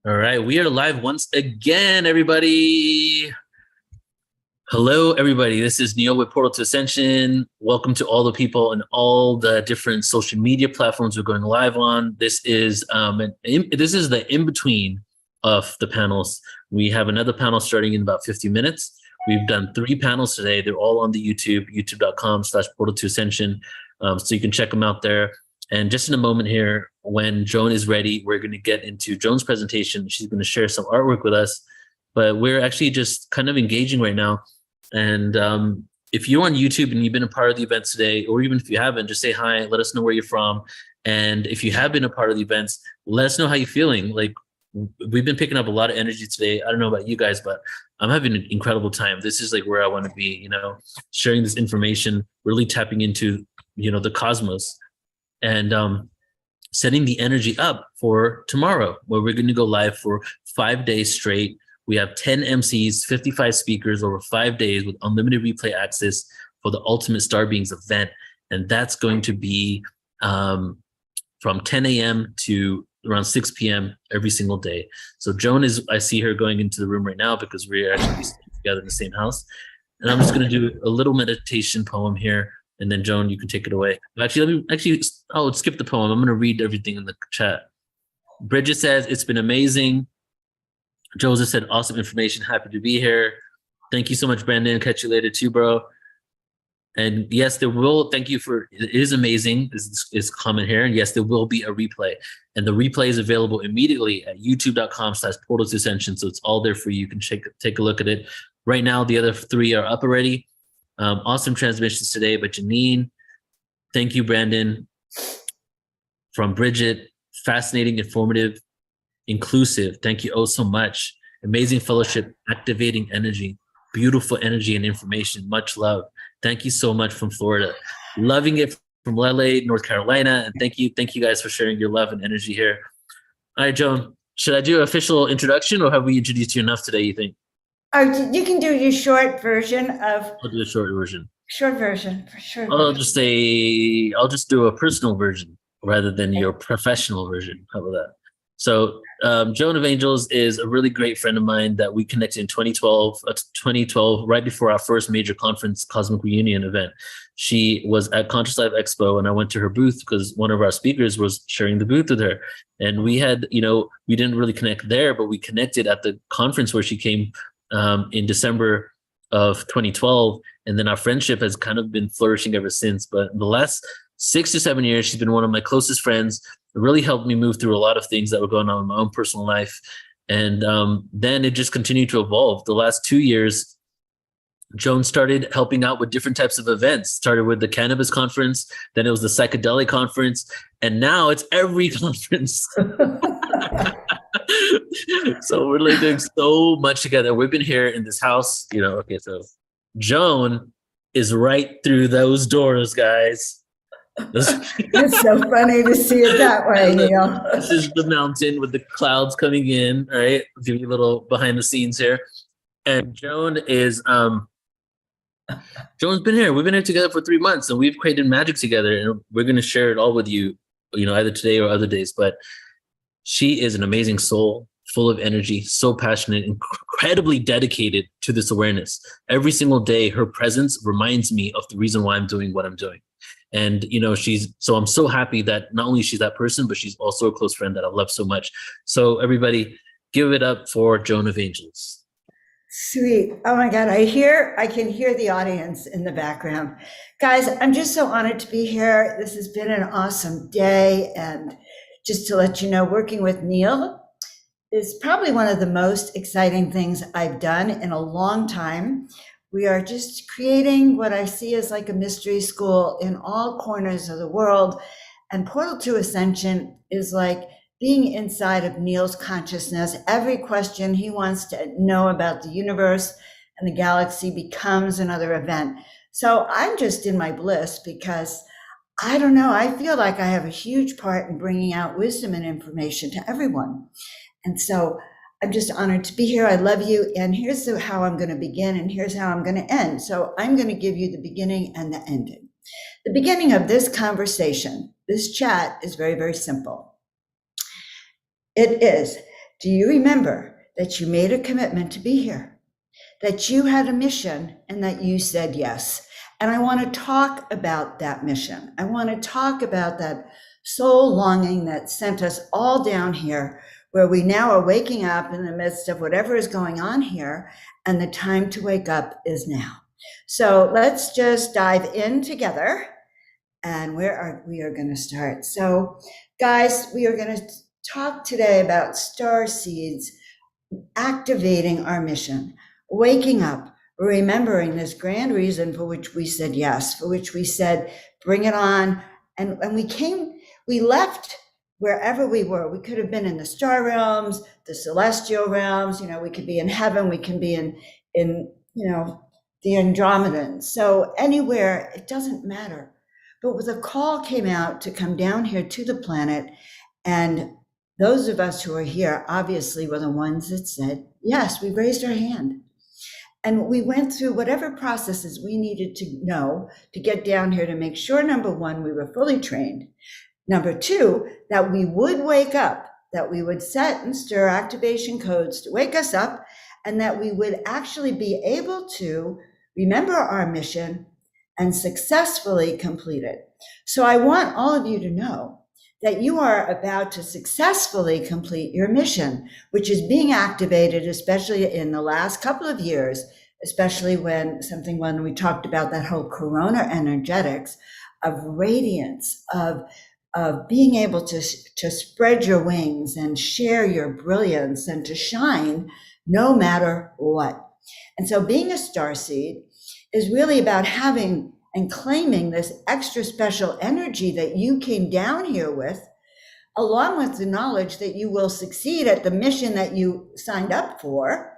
All right, we are live once again, everybody. Hello, everybody. This is Neil with Portal to Ascension. Welcome to all the people and all the different social media platforms we're going live on. This is this is the in between of the panels. We have another panel starting in about 50 minutes. We've done 3 panels today. They're all on the youtube.com/Portal to Ascension. So you can check them out there. And just in a moment here, when Joan is ready, we're going to get into Joan's presentation. She's going to share some artwork with us, but we're actually just kind of engaging right now. And if you're on YouTube and you've been a part of the events today, or even if you haven't, just say hi, let us know where you're from. And if you have been a part of the events, let us know how you're feeling. Like, we've been picking up a lot of energy today. I don't know about you guys, but I'm having an incredible time. This is like where I want to be, sharing this information, really tapping into, the cosmos, and setting the energy up for tomorrow, where we're going to go live for 5 days straight. We have 10 MCs, 55 speakers over 5 days with unlimited replay access for the Ultimate Star Beings event. And that's going to be from 10 a.m. to around 6 p.m. every single day. So Joan I see her going into the room right now because we're actually staying together in the same house. And I'm just going to do a little meditation poem here. And then Joan, you can take it away. I'll skip the poem. I'm going to read everything in the chat. Bridget says, it's been amazing. Joseph said, awesome information. Happy to be here. Thank you so much, Brandon. Catch you later too, bro. And yes, thank you for, it is amazing, is comment here. And yes, there will be a replay. And the replay is available immediately at youtube.com/Portal to Ascension. So it's all there for you. You can take a look at it. Right now, the other 3 are up already. Awesome transmissions today, but Janine, thank you, Brandon. From Bridget, fascinating, informative, inclusive. Thank you so much. Amazing fellowship, activating energy, beautiful energy and information. Much love. Thank you so much from Florida. Loving it from LA, North Carolina. And thank you guys for sharing your love and energy here. All right, Joan, should I do an official introduction, or have we introduced you enough today, you think? Oh, you can do your short version of. I'll do the short version. Short version, for sure. I'll just do a personal version rather than your professional version. How about that? So Joan of Angels is a really great friend of mine that we connected in 2012, right before our first major conference, Cosmic Reunion event. She was at Conscious Life Expo, and I went to her booth because one of our speakers was sharing the booth with her. And we had, we didn't really connect there, but we connected at the conference where she came in December of 2012. And then our friendship has kind of been flourishing ever since. But in the last 6 to 7 years, she's been one of my closest friends. It really helped me move through a lot of things that were going on in my own personal life. And then it just continued to evolve. The last 2 years, Joan started helping out with different types of events. Started with the cannabis conference, then it was the psychedelic conference, and now it's every conference. So we're like doing so much together. We've been here in this house, okay, so Joan is right through those doors, guys. It's so funny to see it that way, Neil. This is the mountain with the clouds coming in, all right? I'll give you a little behind the scenes here. And Joan is, Joan's been here. We've been here together for 3 months, and we've created magic together, and we're going to share it all with you, either today or other days. But she is an amazing soul, full of energy, so passionate, incredibly dedicated to this awareness. Every single day, her presence reminds me of the reason why I'm doing what I'm doing. And, I'm so happy that not only she's that person, but she's also a close friend that I love so much. So everybody, give it up for Joan of Angels. Sweet. Oh my God. I can hear the audience in the background. Guys, I'm just so honored to be here. This has been an awesome day. And just to let you know, working with Neil is probably one of the most exciting things I've done in a long time. We are just creating what I see as like a mystery school in all corners of the world. And Portal to Ascension is like being inside of Neil's consciousness. Every question he wants to know about the universe and the galaxy becomes another event. So I'm just in my bliss because I don't know, I feel like I have a huge part in bringing out wisdom and information to everyone. And so I'm just honored to be here. I love you. And here's how I'm going to begin, and here's how I'm going to end. So I'm going to give you the beginning and the ending. The beginning of this conversation, this chat, is very, very simple. It is, Do you remember that you made a commitment to be here, that you had a mission, and that you said yes? And I want to talk about that mission. I want to talk about that soul longing that sent us all down here, where we now are waking up in the midst of whatever is going on here, and the time to wake up is now. So let's just dive in together. And we are going to start. So, guys, we are going to talk today about star seeds activating our mission, waking up, remembering this grand reason for which we said yes, for which we said, bring it on. And we left wherever we were. We could have been in the star realms, the celestial realms, we could be in heaven, we can be in the Andromedans. So anywhere, it doesn't matter. But the call came out to come down here to the planet, and those of us who are here obviously were the ones that said, yes, we raised our hand. And we went through whatever processes we needed to know to get down here to make sure, number one, we were fully trained. Number two, that we would wake up, that we would set and stir activation codes to wake us up, and that we would actually be able to remember our mission and successfully complete it. So I want all of you to know that you are about to successfully complete your mission, which is being activated, especially in the last couple of years, especially when we talked about that whole corona energetics of radiance, of being able to spread your wings and share your brilliance and to shine no matter what. And so being a starseed is really about having and claiming this extra special energy that you came down here with, along with the knowledge that you will succeed at the mission that you signed up for,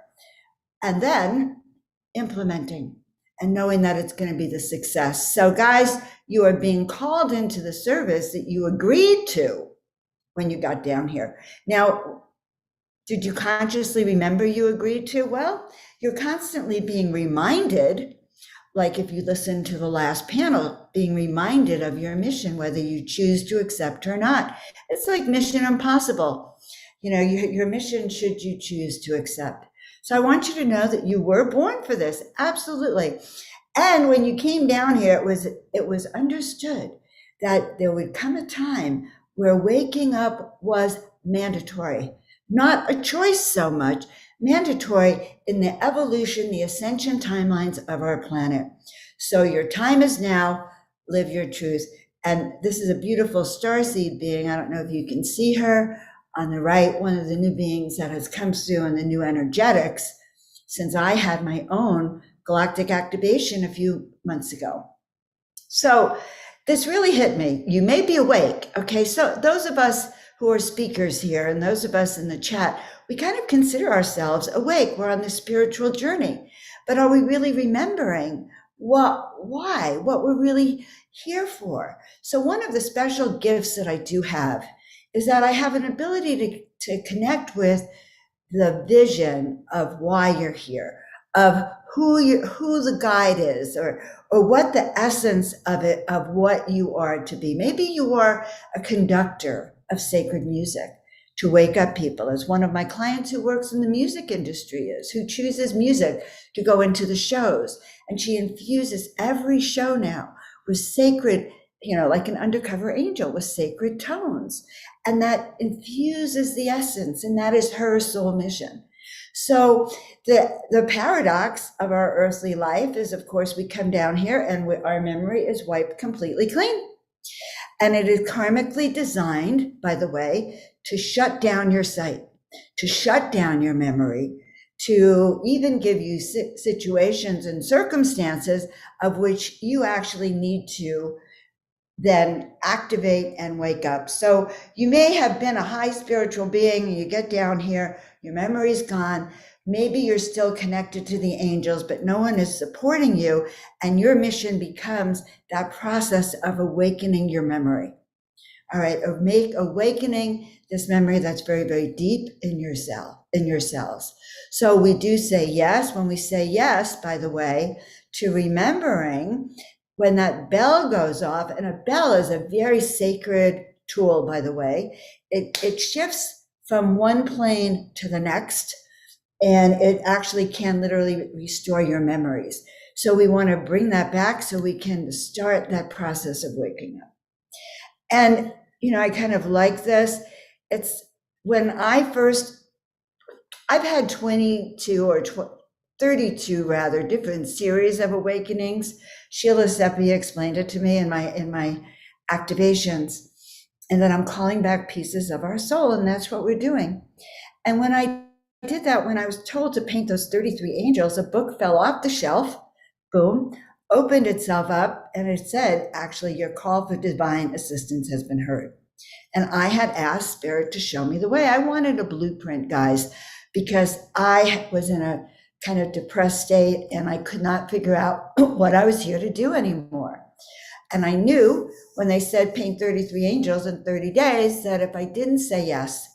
and then implementing and knowing that it's going to be the success. So guys, you are being called into the service that you agreed to when you got down here. Now, did you consciously remember you agreed to? Well, you're constantly being reminded, like if you listen to the last panel, being reminded of your mission, whether you choose to accept or not. It's like Mission Impossible. Your mission should you choose to accept. So I want you to know that you were born for this, absolutely. And when you came down here, it was understood that there would come a time where waking up was mandatory, not a choice so much, mandatory in the evolution, the ascension timelines of our planet. So your time is now, live your truth. And this is a beautiful starseed being. I don't know if you can see her on the right, one of the new beings that has come through in the new energetics since I had my own galactic activation a few months ago. So this really hit me. You may be awake. Okay, so those of us who are speakers here and those of us in the chat, we kind of consider ourselves awake. We're on the spiritual journey. But are we really remembering what we're really here for? So one of the special gifts that I do have is that I have an ability to connect with the vision of why you're here, of who the guide is, or what the essence of what you are to be. Maybe you are a conductor of sacred music to wake up people, as one of my clients who works in the music industry is, who chooses music to go into the shows. And she infuses every show now with sacred, like an undercover angel with sacred tones. And that infuses the essence, and that is her soul mission. So the paradox of our earthly life is, of course, we come down here and our memory is wiped completely clean. And it is karmically designed, by the way, to shut down your sight, to shut down your memory, to even give you situations and circumstances of which you actually need to then activate and wake up. So you may have been a high spiritual being and you get down here, your memory's gone. Maybe you're still connected to the angels, but no one is supporting you. And your mission becomes that process of awakening your memory. All right, awakening this memory that's very, very deep in your cells. So we do say yes. When we say yes, by the way, to remembering when that bell goes off, and a bell is a very sacred tool, by the way, it shifts from one plane to the next, and it actually can literally restore your memories. So we want to bring that back so we can start that process of waking up. And, I kind of like this. It's when I've had 22 or 32 rather different series of awakenings. Sheila Seppi explained it to me in my activations. And then I'm calling back pieces of our soul, and that's what we're doing. And when I did that, when I was told to paint those 33 angels, a book fell off the shelf, boom, opened itself up, and it said, actually, your call for divine assistance has been heard. And I had asked Spirit to show me the way. I wanted a blueprint, guys, because I was in a kind of depressed state and I could not figure out what I was here to do anymore. And I knew when they said paint 33 angels in 30 days that if I didn't say yes,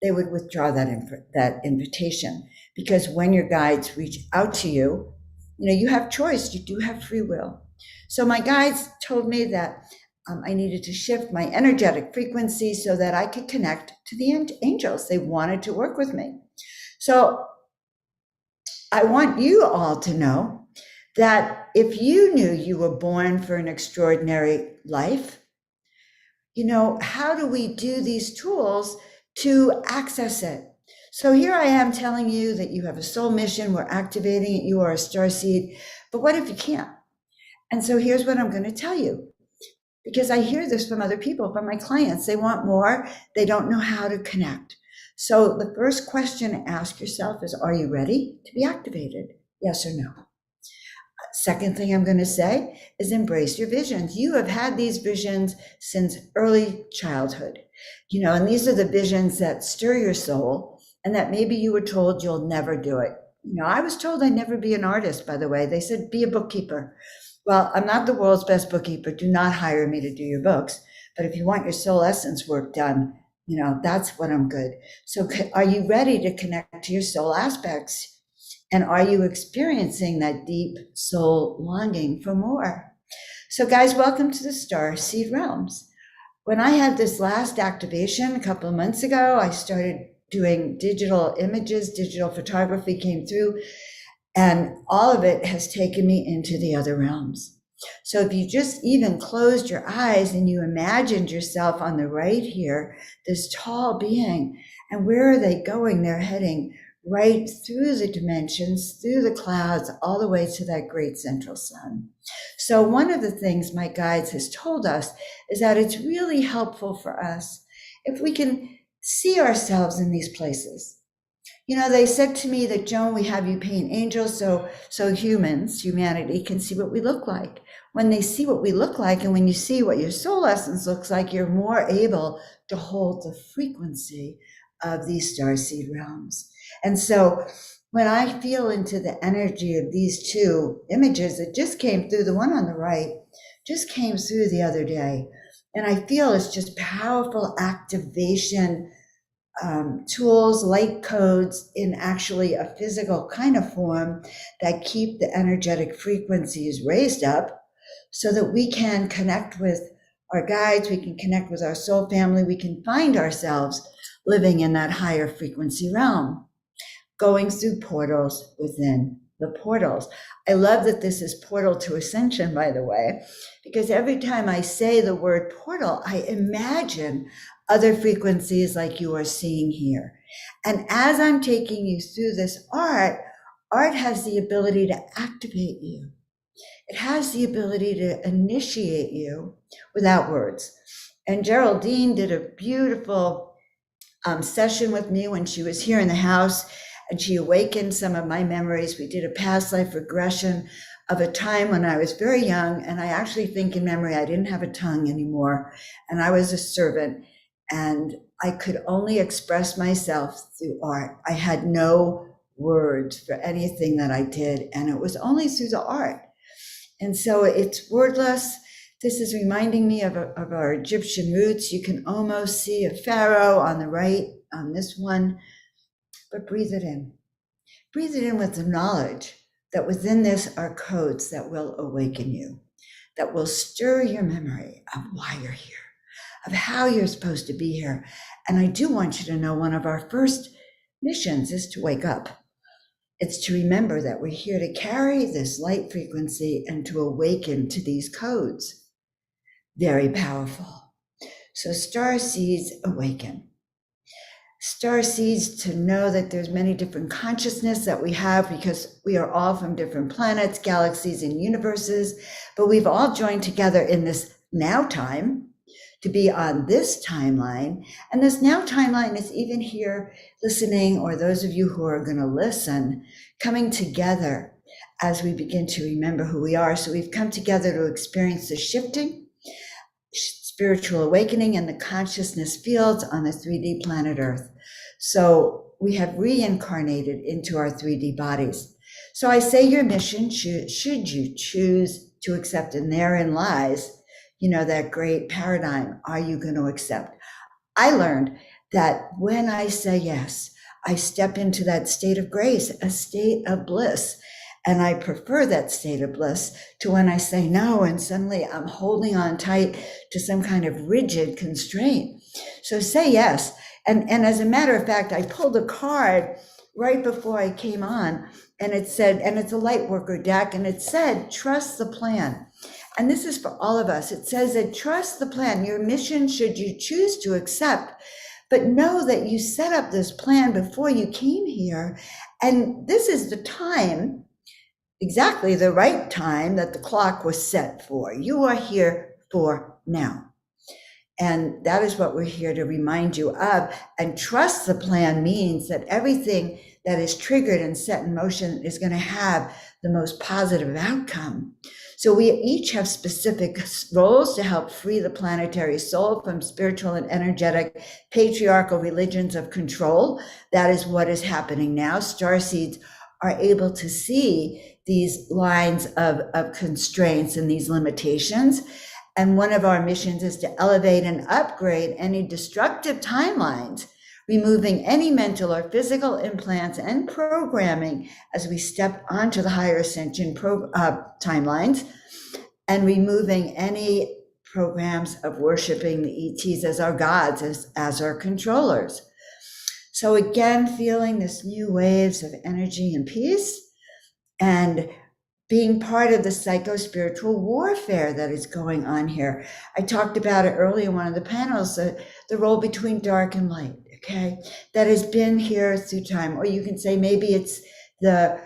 they would withdraw that invitation. Because when your guides reach out to you, you have choice, you do have free will. So my guides told me that I needed to shift my energetic frequency so that I could connect to the angels. They wanted to work with me. So I want you all to know that if you knew you were born for an extraordinary life, how do we do these tools to access it? So here I am telling you that you have a soul mission, we're activating it, you are a starseed, but what if you can't? And so here's what I'm going to tell you, because I hear this from other people, from my clients. They want more, they don't know how to connect. So the first question to ask yourself is, are you ready to be activated? Yes or no? Second thing I'm going to say is embrace your visions. You have had these visions since early childhood, and these are the visions that stir your soul and that maybe you were told you'll never do it. I was told I'd never be an artist, by the way. They said, be a bookkeeper. Well, I'm not the world's best bookkeeper. Do not hire me to do your books. But if you want your soul essence work done, that's what I'm good. So are you ready to connect to your soul aspects? And are you experiencing that deep soul longing for more? So guys, welcome to the Starseed realms. When I had this last activation a couple of months ago, I started doing digital images, digital photography came through, and all of it has taken me into the other realms. So if you just even closed your eyes and you imagined yourself on the right here, this tall being, and where are they going? They're heading right through the dimensions, through the clouds, all the way to that great central sun. So one of the things my guides has told us is that it's really helpful for us if we can see ourselves in these places. They said to me that, Joan, we have you paint angels so humanity can see what we look like. When they see what we look like, and when you see what your soul essence looks like, you're more able to hold the frequency of these starseed realms. And so when I feel into the energy of these two images that just came through, the one on the right just came through the other day, and I feel it's just powerful activation tools, light codes in actually a physical kind of form that keep the energetic frequencies raised up so that we can connect with our guides, we can connect with our soul family, we can find ourselves living in that higher frequency realm, going through portals within the portals. I love that this is portal to ascension, by the way, because every time I say the word portal, I imagine other frequencies like you are seeing here. And as I'm taking you through this art has the ability to activate you. It has the ability to initiate you without words. And Geraldine did a beautiful session with me when she was here in the house, and she awakened some of my memories. We did a past life regression of a time when I was very young, and I actually think in memory I didn't have a tongue anymore, and I was a servant, and I could only express myself through art. I had no words for anything that I did, and it was only through the art. And so it's wordless. This is reminding me of our Egyptian roots. You can almost see a pharaoh on the right on this one, but breathe it in. Breathe it in with the knowledge that within this are codes that will awaken you, that will stir your memory of why you're here, of how you're supposed to be here. And I do want you to know one of our first missions is to wake up. It's to remember that we're here to carry this light frequency and to awaken to these codes. Very powerful. So star seeds awaken. Star seeds to know that there's many different consciousness that we have because we are all from different planets, galaxies, and universes, but we've all joined together in this now time to be on this timeline. And this now timeline is even here listening, or those of you who are going to listen, coming together as we begin to remember who we are. So we've come together to experience the shifting, spiritual awakening, and the consciousness fields on the 3D planet Earth. So we have reincarnated into our 3D bodies. So I say your mission, should you choose to accept, and therein lies, that great paradigm. Are you going to accept? I learned that when I say yes, I step into that state of grace, a state of bliss. And I prefer that state of bliss to when I say no, and suddenly I'm holding on tight to some kind of rigid constraint. So say yes. And as a matter of fact, I pulled a card right before I came on, and it said, and it's a light worker deck, and it said, trust the plan. And this is for all of us. It says that trust the plan, your mission should you choose to accept, but know that you set up this plan before you came here. And this is the time, exactly the right time that the clock was set for. You are here for now. And that is what we're here to remind you of. And trust the plan means that everything that is triggered and set in motion is going to have the most positive outcome. So we each have specific roles to help free the planetary soul from spiritual and energetic patriarchal religions of control. That is what is happening now. Starseeds are able to see these lines of constraints and these limitations. And one of our missions is to elevate and upgrade any destructive timelines, removing any mental or physical implants and programming as we step onto the higher ascension timelines, and removing any programs of worshiping the ETs as our gods, as our controllers. So again, feeling this new waves of energy and peace, and being part of the psycho-spiritual warfare that is going on here. I talked about it earlier in one of the panels, the role between dark and light, okay? That has been here through time. Or you can say maybe it's the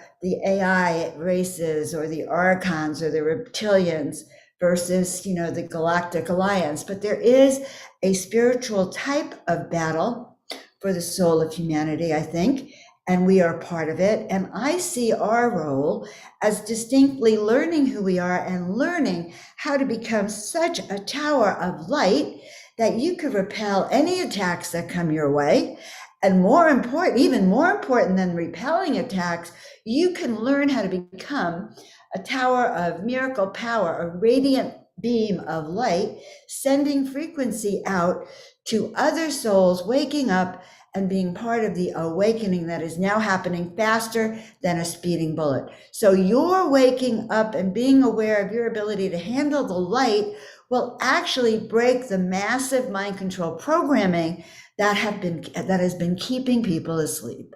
AI races or the archons or the reptilians versus, the Galactic Alliance. But there is a spiritual type of battle for the soul of humanity, I think, and we are part of it. And I see our role as distinctly learning who we are and learning how to become such a tower of light that you could repel any attacks that come your way. And more important, even more important than repelling attacks, you can learn how to become a tower of miracle power, a radiant beam of light, sending frequency out to other souls, waking up and being part of the awakening that is now happening faster than a speeding bullet. So your waking up and being aware of your ability to handle the light will actually break the massive mind control programming that has been keeping people asleep.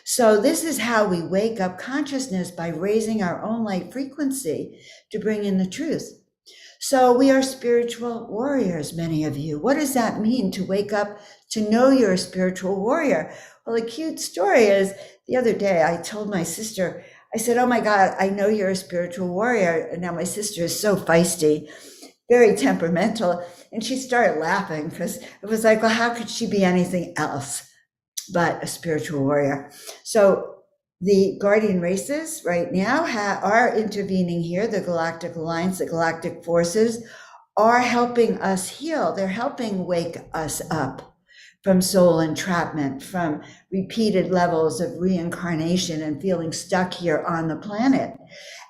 So this is how we wake up consciousness, by raising our own light frequency to bring in the truth. So we are spiritual warriors, many of you. What does that mean to wake up to know you're a spiritual warrior? Well, a cute story is the other day I told my sister, I said, oh my God, I know you're a spiritual warrior. And now my sister is so feisty, very temperamental. And she started laughing because it was like, well, how could she be anything else but a spiritual warrior? So the guardian races right now are intervening here. The Galactic Alliance, the galactic forces are helping us heal. They're helping wake us up from soul entrapment, from repeated levels of reincarnation and feeling stuck here on the planet.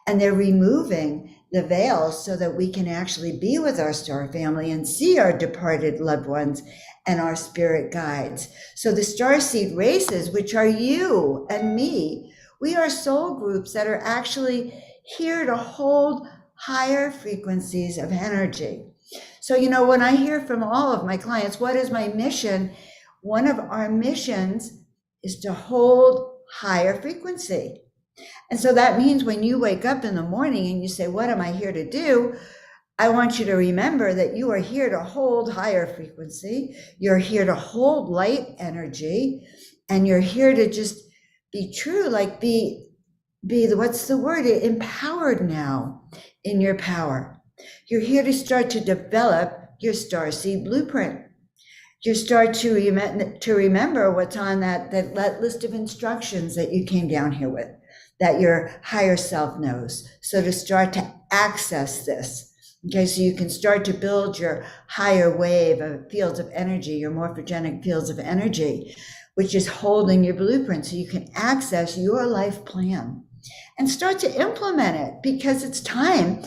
And they're removing the veils so that we can actually be with our star family and see our departed loved ones and our spirit guides. So the starseed races, which are you and me, we are soul groups that are actually here to hold higher frequencies of energy. So, when I hear from all of my clients, what is my mission? One of our missions is to hold higher frequency. And so that means when you wake up in the morning and you say, what am I here to do? I want you to remember that you are here to hold higher frequency. You're here to hold light energy, and you're here to just be true, like be what's the word? Empowered now in your power. You're here to start to develop your Starseed blueprint. You start to remember what's on that list of instructions that you came down here with, that your higher self knows. So to start to access this, okay, so you can start to build your higher wave of fields of energy, your morphogenic fields of energy, which is holding your blueprint so you can access your life plan and start to implement it, because it's time.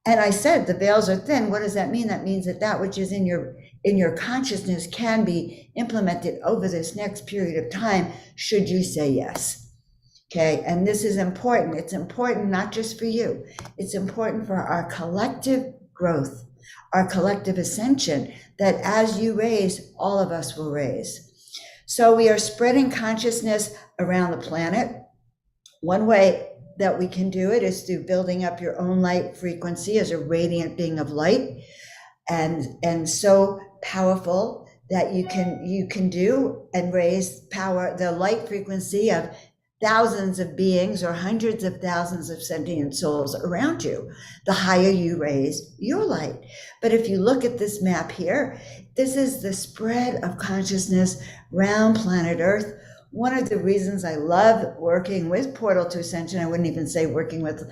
And I said the veils are thin. What does that mean? That means that which is in your consciousness can be implemented over this next period of time, should you say yes. Okay, and this is important. It's important not just for you. It's important for our collective growth, our collective ascension, that as you raise, all of us will raise. So we are spreading consciousness around the planet. One way that we can do it is through building up your own light frequency as a radiant being of light, and so powerful that you can do and raise power, the light frequency of thousands of beings or hundreds of thousands of sentient souls around you, the higher you raise your light. But if you look at this map here, this is the spread of consciousness around planet Earth. One of the reasons I love working with Portal to Ascension, I wouldn't even say working with,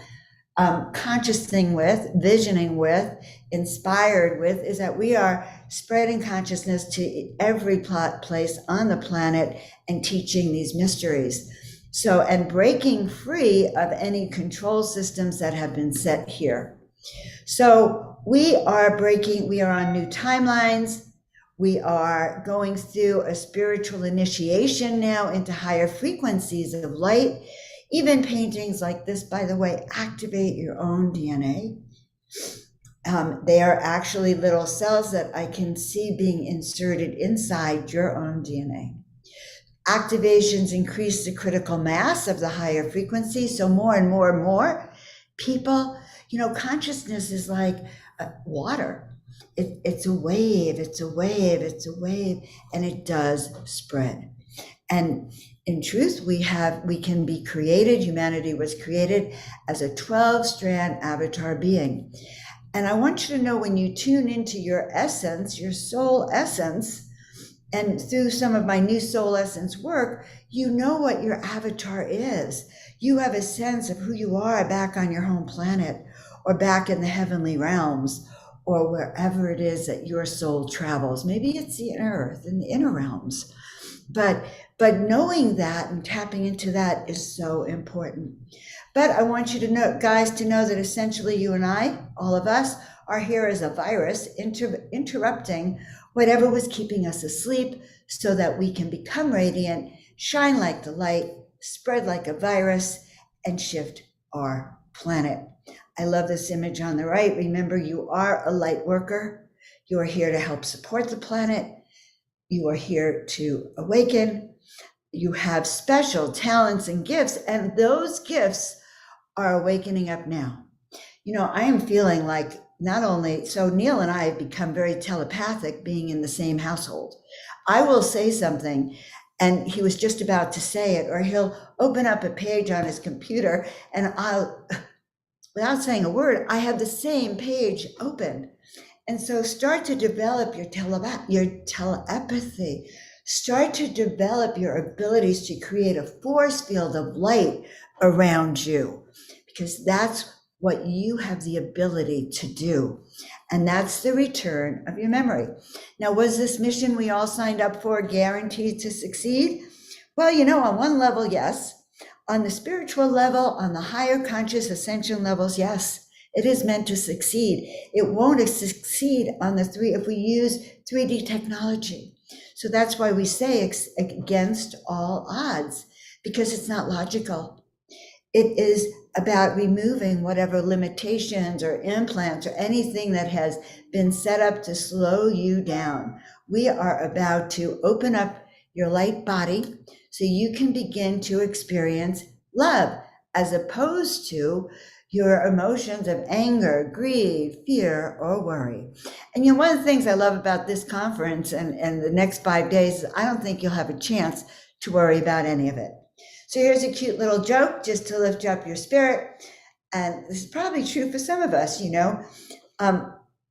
consciousing with, visioning with, inspired with, is that we are spreading consciousness to every place on the planet and teaching these mysteries. So, and breaking free of any control systems that have been set here. So we are on new timelines. We are going through a spiritual initiation now into higher frequencies of light. Even paintings like this, by the way, activate your own DNA. They are actually little cells that I can see being inserted inside your own DNA. Activations increase the critical mass of the higher frequency. So more and more and more people, consciousness is like water. It's a wave, and it does spread. And in truth, we can be created, humanity was created as a 12-strand avatar being. And I want you to know, when you tune into your essence, your soul essence, and through some of my new soul essence work, you know what your avatar is. You have a sense of who you are back on your home planet, or back in the heavenly realms, or wherever it is that your soul travels. Maybe it's the inner earth and the inner realms. But knowing that and tapping into that is so important. But I want you to know, guys, to know that essentially you and I, all of us, are here as a virus interrupting whatever was keeping us asleep, so that we can become radiant, shine like the light, spread like a virus, and shift our planet. I love this image on the right. Remember, you are a light worker. You are here to help support the planet. You are here to awaken. You have special talents and gifts, and those gifts are awakening up now. I am feeling like, not only, so Neil and I have become very telepathic being in the same household. I will say something and he was just about to say it, or he'll open up a page on his computer and I'll, without saying a word, I have the same page open. And so start to develop your telepathy. Start to develop your abilities to create a force field of light around you, because that's what you have the ability to do. And that's the return of your memory. Now, was this mission we all signed up for guaranteed to succeed? Well, on one level, yes. On the spiritual level, on the higher conscious ascension levels, yes, it is meant to succeed. It won't succeed on the if we use 3D technology. So that's why we say against all odds, because it's not logical. It is about removing whatever limitations or implants or anything that has been set up to slow you down. We are about to open up your light body so you can begin to experience love, as opposed to your emotions of anger, greed, fear, or worry. And one of the things I love about this conference and the next 5 days is I don't think you'll have a chance to worry about any of it. So here's a cute little joke just to lift up your spirit. And this is probably true for some of us,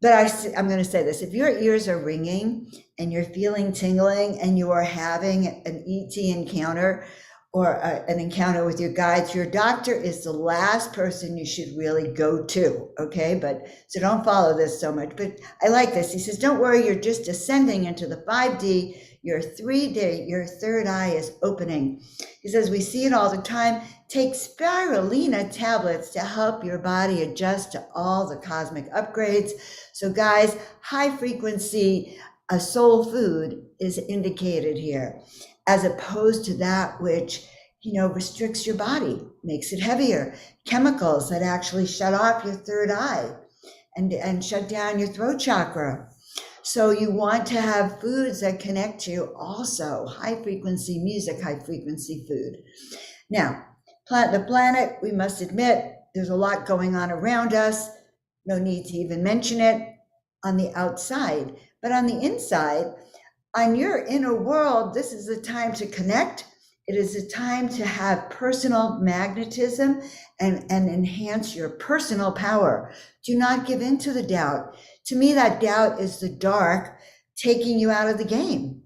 but I'm going to say this. If your ears are ringing and you're feeling tingling and you are having an ET encounter or an encounter with your guides, your doctor is the last person you should really go to, okay? So don't follow this so much. But I like this. He says, don't worry, you're just ascending into the 5D. Your 3D, your third eye is opening. He says, we see it all the time. Take spirulina tablets to help your body adjust to all the cosmic upgrades. So guys, high frequency soul food is indicated here, as opposed to that which, restricts your body, makes it heavier. Chemicals that actually shut off your third eye and shut down your throat chakra. So you want to have foods that connect you also. High frequency music, high frequency food. Now, the planet, we must admit, there's a lot going on around us. No need to even mention it on the outside. But on the inside, on your inner world, this is the time to connect. It is a time to have personal magnetism and enhance your personal power. Do not give in to the doubt. To me, that doubt is the dark taking you out of the game.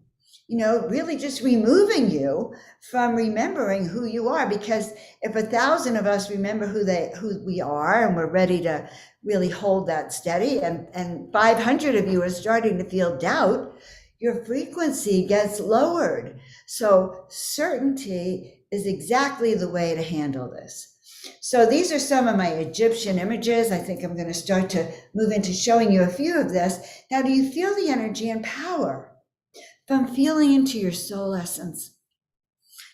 Really just removing you from remembering who you are. Because if 1,000 of us remember who we are and we're ready to really hold that steady, and 500 of you are starting to feel doubt, your frequency gets lowered. So certainty is exactly the way to handle this. So these are some of my Egyptian images. I think I'm going to start to move into showing you a few of this. Now, do you feel the energy and power from feeling into your soul essence?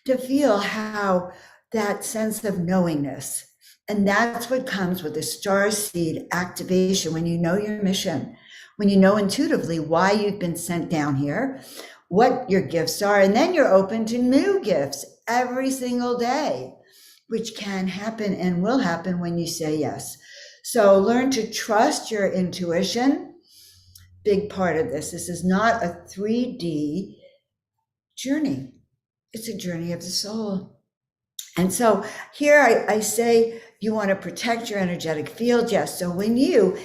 To feel how that sense of knowingness, and that's what comes with the Starseed activation, when you know your mission, when you know intuitively why you've been sent down here, what your gifts are, and then you're open to new gifts every single day, which can happen and will happen when you say yes. So learn to trust your intuition. Big part of this. This is not a 3D journey. It's a journey of the soul. And so here I say you want to protect your energetic field. Yes. So when you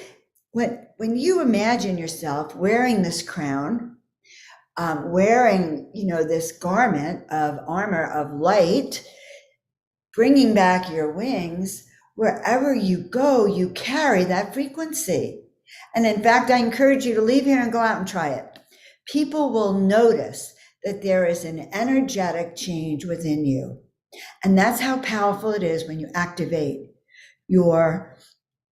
imagine yourself wearing this crown, wearing, this garment of armor of light, bringing back your wings, wherever you go, you carry that frequency. And in fact, I encourage you to leave here and go out and try it. People will notice that there is an energetic change within you. And that's how powerful it is when you activate your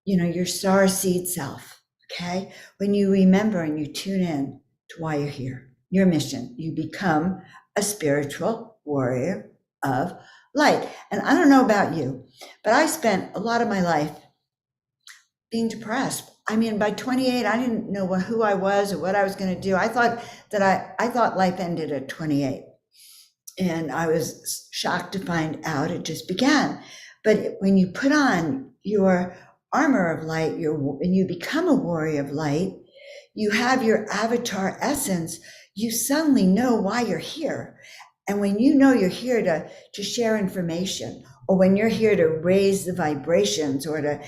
starseed self, okay? When you remember and you tune in to why you're here, your mission, you become a spiritual warrior of light. And I don't know about you, but I spent a lot of my life being depressed. I mean, by 28, I didn't know who I was or what I was going to do. I thought life ended at 28. And I was shocked to find out it just began. But when you put on your armor of light, and you become a warrior of light, you have your avatar essence, you suddenly know why you're here. And when you know you're here to share information, or when you're here to raise the vibrations, or to,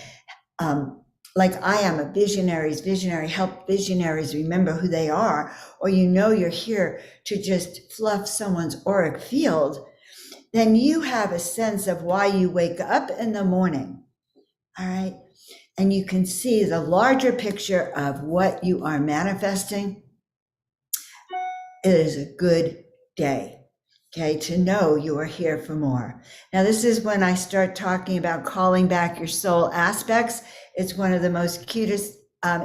like I am a visionary, help visionaries remember who they are, or you're here to just fluff someone's auric field, then you have a sense of why you wake up in the morning, all right? And you can see the larger picture of what you are manifesting. It is a good day. Okay, to know you are here for more. Now, this is when I start talking about calling back your soul aspects. It's one of the most cutest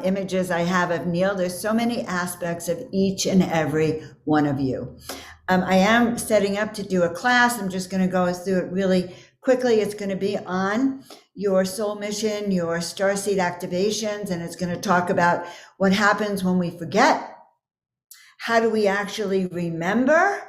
images I have of Neil. There's so many aspects of each and every one of you. I am setting up to do a class. I'm just going to go through it really quickly, it's going to be on your soul mission, your starseed activations, and it's going to talk about what happens when we forget. How do we actually remember,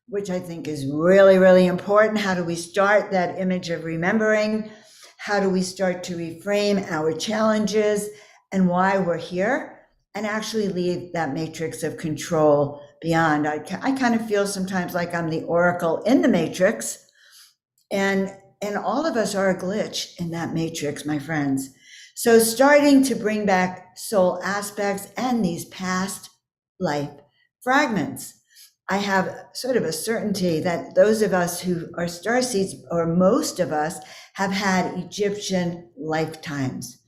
which I think is really, really important. How do we start that image of remembering? How do we start to reframe our challenges and why we're here, and actually leave that matrix of control beyond? I kind of feel sometimes like I'm the oracle in the matrix, and all of us are a glitch in that matrix, my friends. So starting to bring back soul aspects and these past life fragments. I have sort of a certainty that those of us who are starseeds, or most of us, have had Egyptian lifetimes,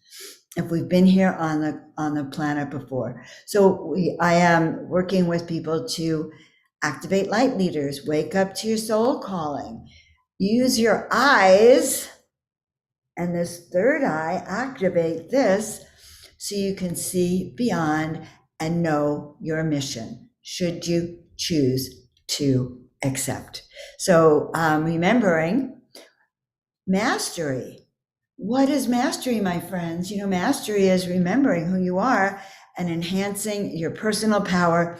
if we've been here on the planet before. So I am working with people to activate light leaders, wake up to your soul calling, use your eyes, and this third eye, activate this so you can see beyond and know your mission, should you choose to accept. So remembering mastery. What is mastery, my friends? You know, mastery is remembering who you are and enhancing your personal power.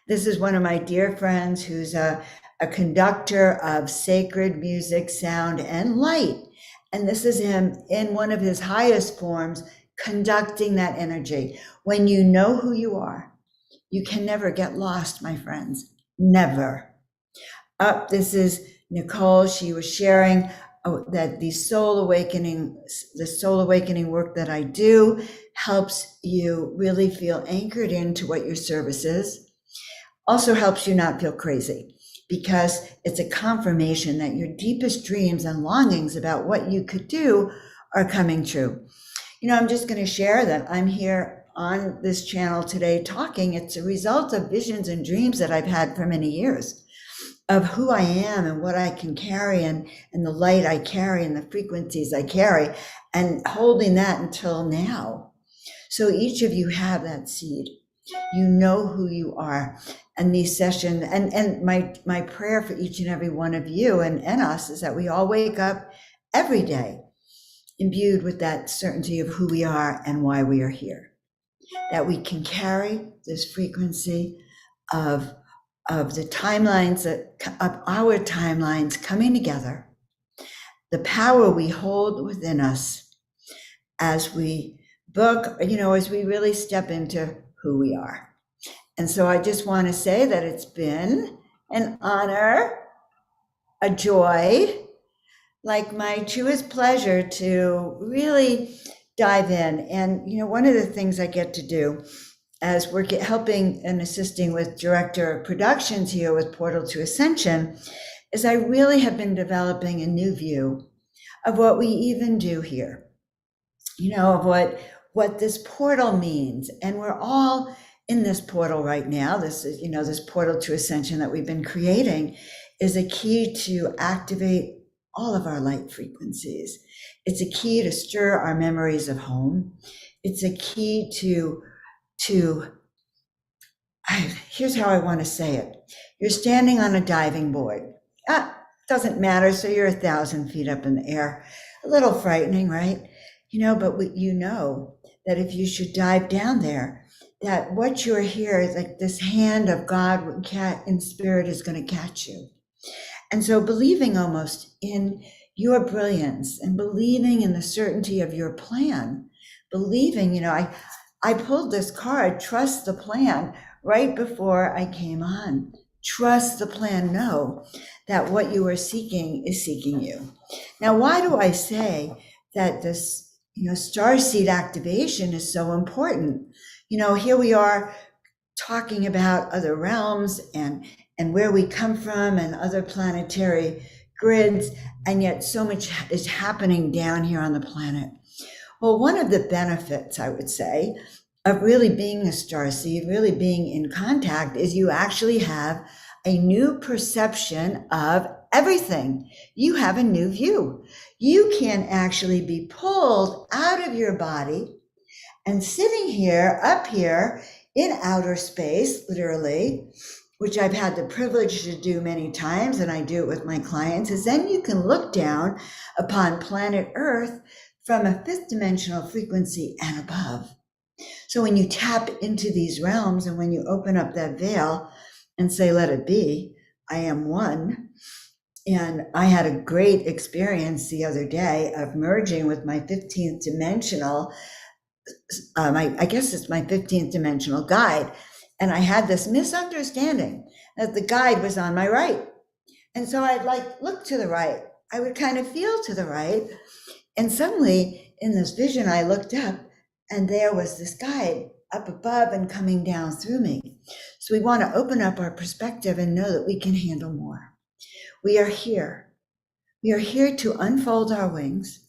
This is one of my dear friends who's a conductor of sacred music, sound, and light. And this is him in one of his highest forms, conducting that energy. When you know who you are, you can never get lost, my friends. Never. This is Nicole. She was sharing that the soul awakening work that I do helps you really feel anchored into what your service is. Also helps you not feel crazy, because it's a confirmation that your deepest dreams and longings about what you could do are coming true. You know, I'm just going to share that I'm here on this channel today talking. It's a result of visions and dreams that I've had for many years of who I am and what I can carry, and the light I carry and the frequencies I carry, and holding that until now. So each of you have that seed. You know who you are. And these sessions, and my prayer for each and every one of you and us is that we all wake up every day imbued with that certainty of who we are and why we are here. That we can carry this frequency of the timelines, of our timelines coming together, the power we hold within us as we book, as we really step into who we are. And so I just want to say that it's been an honor, a joy, like my truest pleasure to really dive in. And, one of the things I get to do as we're helping and assisting with director of productions here with Portal to Ascension is I really have been developing a new view of what we even do here, of what this portal means. And we're all in this portal right now. This is, this portal to ascension that we've been creating is a key to activate all of our light frequencies. It's a key to stir our memories of home. It's a key to here's how I want to say it. You're standing on a diving board. Doesn't matter. So you're 1,000 feet up in the air. A little frightening, right? But that if you should dive down there, that what you're here is like this hand of God in spirit is going to catch you. And so believing almost in your brilliance and believing in the certainty of your plan, believing, I pulled this card, trust the plan, right before I came on. Trust the plan, know that what you are seeking is seeking you. Now, why do I say that this, starseed activation is so important? Here we are talking about other realms and where we come from and other planetary grids, and yet so much is happening down here on the planet. Well, one of the benefits, I would say, of really being a starseed, really being in contact, is you actually have a new perception of everything. You have a new view. You can actually be pulled out of your body and sitting here, up here in outer space, literally, which I've had the privilege to do many times, and I do it with my clients, is then you can look down upon planet Earth from a fifth dimensional frequency and above. So when you tap into these realms and when you open up that veil and say, let it be, I am one. And I had a great experience the other day of merging with my 15th dimensional, I guess it's my 15th dimensional guide. And I had this misunderstanding that the guide was on my right. And so I'd like look to the right. I would kind of feel to the right. And suddenly in this vision, I looked up and there was this guide up above and coming down through me. So we want to open up our perspective and know that we can handle more. We are here. We are here to unfold our wings.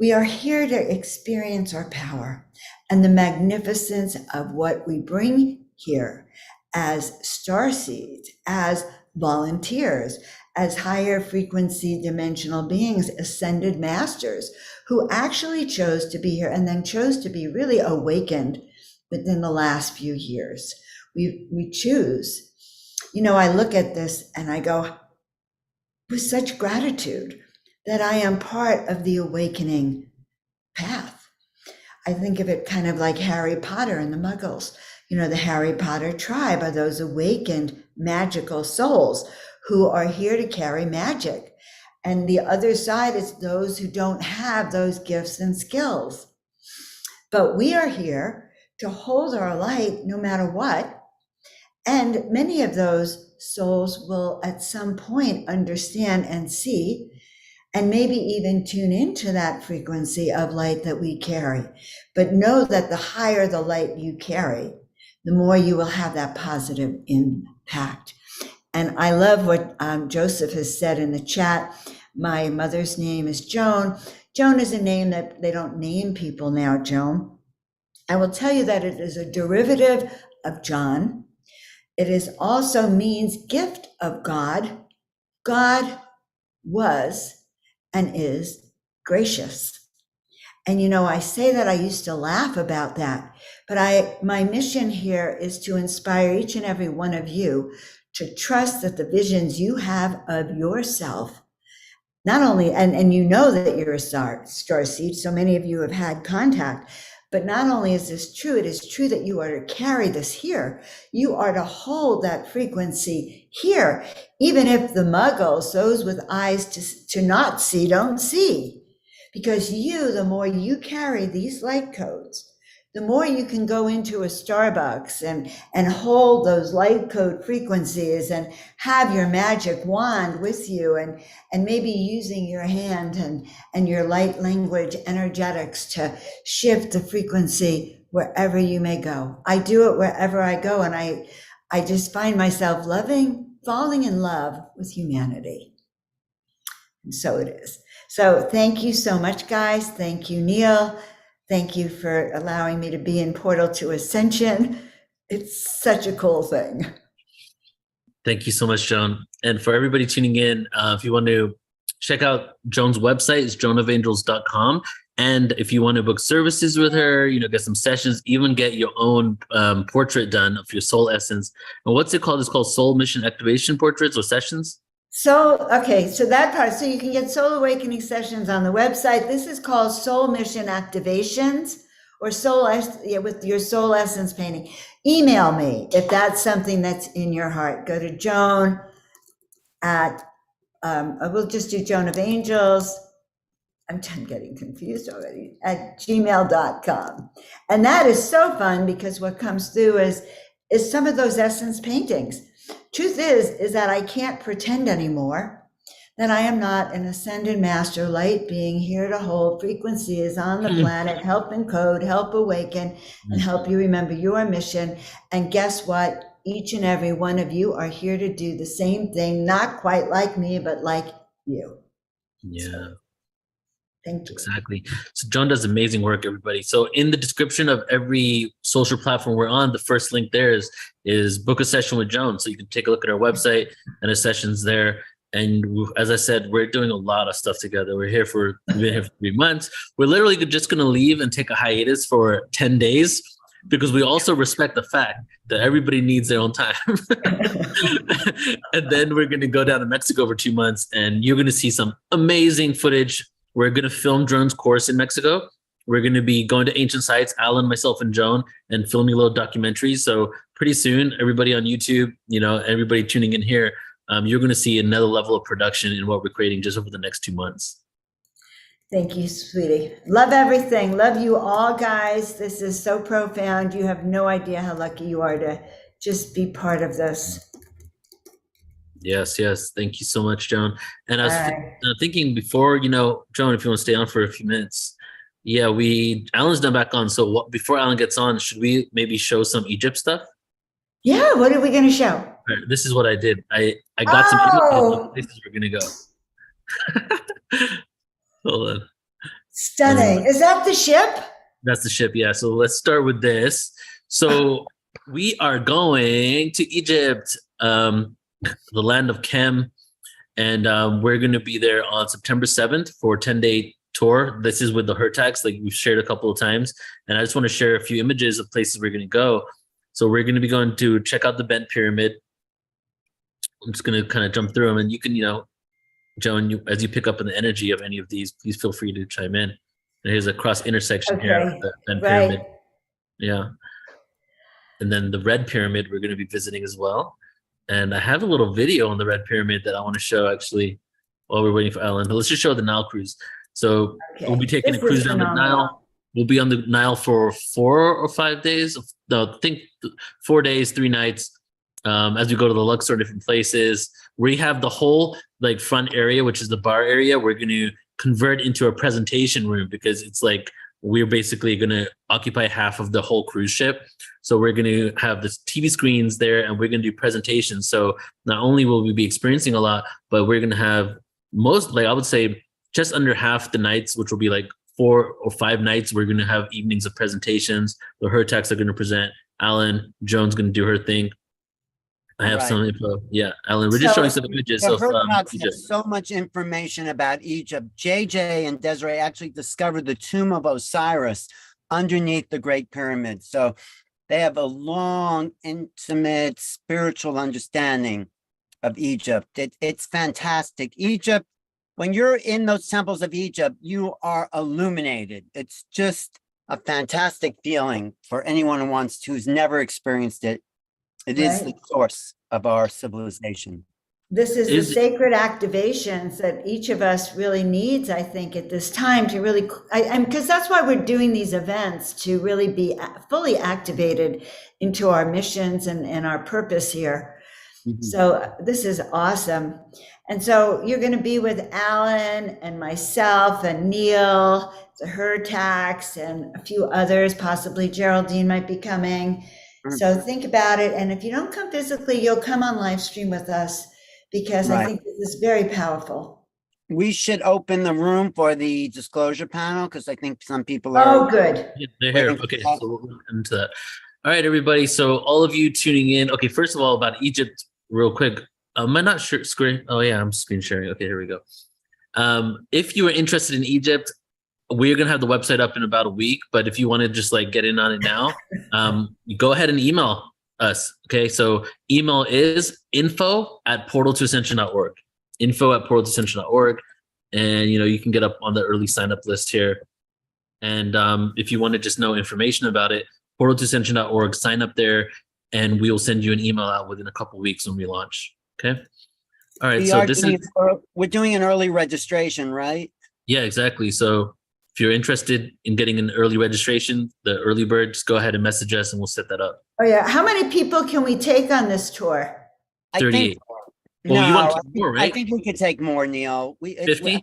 We are here to experience our power and the magnificence of what we bring here as starseeds, as volunteers, as higher frequency dimensional beings, ascended masters who actually chose to be here and then chose to be really awakened within the last few years. We choose. You know, I look at this and I go with such gratitude that I am part of the awakening path. I think of it kind of like Harry Potter and the Muggles. You know, the Harry Potter tribe are those awakened magical souls who are here to carry magic. And the other side is those who don't have those gifts and skills. But we are here to hold our light no matter what. And many of those souls will at some point understand and see, and maybe even tune into that frequency of light that we carry. But know that the higher the light you carry, the more you will have that positive impact. And I love what Joseph has said in the chat. My mother's name is Joan. Joan is a name that they don't name people now, Joan. I will tell you that it is a derivative of John. It is also means gift of God. God was and is gracious. And you know, I say that I used to laugh about that, but my mission here is to inspire each and every one of you to trust that the visions you have of yourself, not only, and you know that you're a star seed, so many of you have had contact, but not only is this true, it is true that you are to carry this here. You are to hold that frequency here, even if the muggles, those with eyes to not see, don't see. Because the more you carry these light codes, the more you can go into a Starbucks and hold those light code frequencies and have your magic wand with you and maybe using your hand and your light language energetics to shift the frequency wherever you may go. I do it wherever I go, and I just find myself falling in love with humanity. And so it is. So thank you so much, guys. Thank you, Neil. Thank you for allowing me to be in Portal to Ascension. It's such a cool thing. Thank you so much, Joan. And for everybody tuning in, if you want to check out Joan's website, it's joanofangels.com. And if you want to book services with her, get some sessions, even get your own portrait done of your soul essence. And what's it called? It's called Soul Mission Activation Portraits or Sessions? So that part, so you can get Soul Awakening sessions on the website. This is called Soul Mission Activations or with your Soul Essence painting. Email me if that's something that's in your heart. Go to Joan at, we'll just do Joan of Angels. I'm getting confused already, at gmail.com. And that is so fun because what comes through is some of those essence paintings. Truth is that I can't pretend anymore that I am not an ascended master light being here to hold frequencies on the planet, help encode, help awaken, and help you remember your mission. And guess what? Each and every one of you are here to do the same thing, not quite like me, but like you. Yeah. So, thank you. Exactly. So Joan does amazing work, everybody. So in the description of every social platform we're on, the first link there is book a session with Joan. So you can take a look at our website and the sessions there. And as I said, we're doing a lot of stuff together. We've been here for 3 months. We're literally just going to leave and take a hiatus for 10 days because we also respect the fact that everybody needs their own time. And then we're going to go down to Mexico for 2 months, and you're going to see some amazing footage. We're going to film Drone's course in Mexico. We're going to be going to ancient sites, Alan, myself, and Joan, and filming little documentaries. So pretty soon, everybody on YouTube, everybody tuning in here, you're going to see another level of production in what we're creating just over the next 2 months. Thank you, sweetie. Love everything. Love you all, guys. This is so profound. You have no idea how lucky you are to just be part of this. Yes. Thank you so much, Joan. And I was thinking before, Joan, if you want to stay on for a few minutes. Yeah, Alan's done back on. So before Alan gets on, should we maybe show some Egypt stuff? Yeah, what are we going to show? Right, this is what I did. I got some images of places we're going to go. Hold on. Stunning. Is that the ship? That's the ship, yeah. So let's start with this. So we are going to Egypt, the land of Chem, and we're going to be there on September 7th for a 10-day tour. This is with the Hertax, like we've shared a couple of times. And I just want to share a few images of places we're going to go. So we're going to be going to check out the Bent Pyramid. I'm just going to kind of jump through them, and you can, Joan, as you pick up on the energy of any of these, please feel free to chime in. And here's a cross intersection here of the Bent Pyramid. Yeah. And then the Red Pyramid we're going to be visiting as well. And I have a little video on the Red Pyramid that I want to show actually while we're waiting for Alan. But let's just show the Nile cruise. So we'll be taking a cruise down the Nile. We'll be on the Nile for 4 or 5 days. No, I think 4 days, 3 nights. As we go to the Luxor, different places. We have the whole front area, which is the bar area. We're going to convert into a presentation room because it's we're basically going to occupy half of the whole cruise ship. So we're going to have the TV screens there, and we're going to do presentations. So not only will we be experiencing a lot, but we're going to have I would say just under half the nights, which will be 4 or 5 nights. We're going to have evenings of presentations. The Hertax are going to present. Alan, Joan's going to do her thing. I have some info. Yeah, Alan, we're just showing some images of Egypt. So much information about Egypt. JJ and Desiree actually discovered the tomb of Osiris underneath the Great Pyramid. So they have a long, intimate, spiritual understanding of Egypt. It's fantastic. Egypt, when you're in those temples of Egypt, you are illuminated. It's just a fantastic feeling for anyone who's never experienced it. It is the source of our civilization. This is the sacred activations that each of us really needs, I think, at this time to really, because that's why we're doing these events, to really be fully activated into our missions and our purpose here. Mm-hmm. So this is awesome. And so you're going to be with Alan and myself and Neil, the Hertax, and a few others, possibly Geraldine might be coming. So think about it. And if you don't come physically, you'll come on live stream with us, because I think this is very powerful. We should open the room for the disclosure panel, because I think some people are. Oh, good. Yeah, they're here. Okay, so we'll get into that. All right, everybody. So all of you tuning in. Okay, first of all, about Egypt, real quick. Am I not sure? Screen? Oh, yeah, I'm screen sharing. Okay, here we go. If you are interested in Egypt, we're going to have the website up in about a week, but if you want to just get in on it now, go ahead and email us. Okay. So email is info@portaltoascension.org, info@portaltoascension.org. And, you can get up on the early sign up list here. And if you want to just know information about it, portaltoascension.org, sign up there, and we will send you an email out within a couple of weeks when we launch. Okay. All right. We're doing an early registration, right? Yeah, exactly. So if you're interested in getting an early registration, the early bird, just go ahead and message us and we'll set that up. Oh, yeah. How many people can we take on this tour? 38. You want to take more, right? I think we could take more, Neil. 50?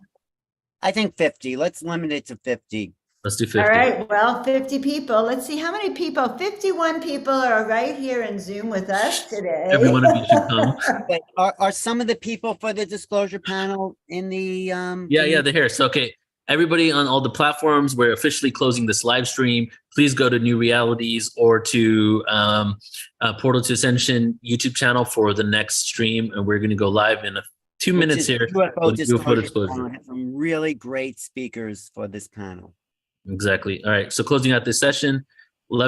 I think 50. Let's limit it to 50. Let's do 50. All right. Well, 50 people. Let's see how many people. 51 people are right here in Zoom with us today. Every one of you should come. Are some of the people for the disclosure panel in the... Yeah, they're here. So, okay. Everybody on all the platforms, we're officially closing this live stream. Please go to New Realities or to Portal to Ascension YouTube channel for the next stream. And we're going to go live in 2 minutes here. UFO disclosure. Have some really great speakers for this panel. Exactly. All right. So closing out this session. Love you.